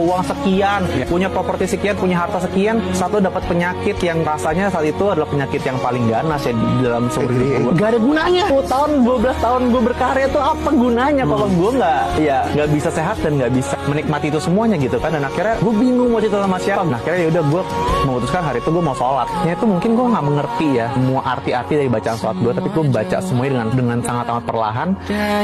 uang sekian, punya properti sekian, punya harta sekian, satu dapat penyakit yang rasanya saat itu adalah penyakit yang paling ganas ya di dalam seumur hidup gue. Gak ada gunanya. 10 tahun, 12 tahun gue berkarya tuh apa gunanya kalau gue nggak bisa sehat dan nggak bisa menikmati itu semuanya gitu kan. Dan akhirnya gue bingung mau cerita sama siapa. Nah akhirnya yaudah gue memutuskan hari itu gue mau sholat. Ya itu mungkin gue nggak mengerti ya semua arti-arti dari bacaan sholat gue, tapi gue baca semuanya dengan sangat amat perlahan.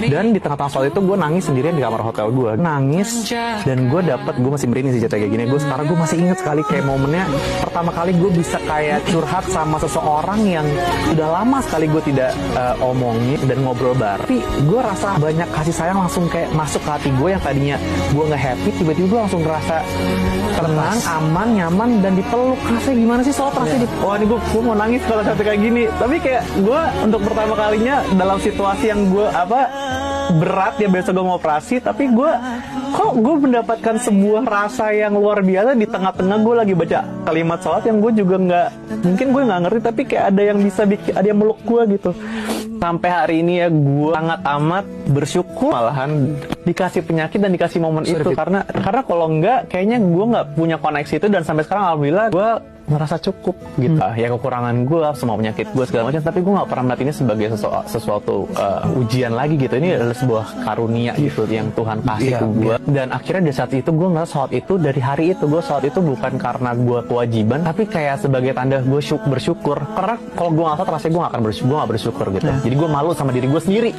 Dan di tengah-tengah sholat itu gue nangis sendirian di kamar hotel gue, nangis. Dan gue masih merinding sih cerita kayak gini. Sekarang gue masih ingat sekali kayak momennya pertama kali gue bisa kayak curhat sama seseorang yang sudah lama sekali gue tidak omongin dan ngobrol bareng. Tapi gue rasa banyak kasih sayang langsung kayak masuk ke hati gue yang tadinya gue nggak happy, tiba-tiba gue langsung ngerasa tenang, aman, nyaman, dan dipeluk. Rasanya gimana sih soal rasanya wah ini gue mau nangis kalau sampai kayak gini. Tapi kayak gue untuk pertama kalinya dalam situasi yang gue berat ya, biasa gue mau operasi, tapi gue mendapatkan sebuah rasa yang luar biasa di tengah-tengah gue lagi baca kalimat sholat yang gue juga mungkin gue nggak ngerti, tapi kayak ada yang bisa ada yang meluk gue gitu. Sampai hari ini ya gue sangat amat bersyukur malahan dikasih penyakit dan dikasih momen itu, karena kalau enggak kayaknya gue nggak punya koneksi itu. Dan sampai sekarang alhamdulillah gue merasa cukup gitu. Ya kekurangan gue, semua penyakit gue segala macam, tapi gue nggak pernah melihat ini sebagai sesuatu ujian lagi gitu. Ini adalah sebuah karunia gitu yang Tuhan kasih ke gue. Dan akhirnya di saat itu gue ngerasa sholat itu, dari hari itu gue sholat itu bukan karena gue kewajiban, tapi kayak sebagai tanda gue bersyukur. Karena kalau gue nggak sholat rasanya gue nggak bersyukur gitu. Jadi gue malu sama diri gue sendiri.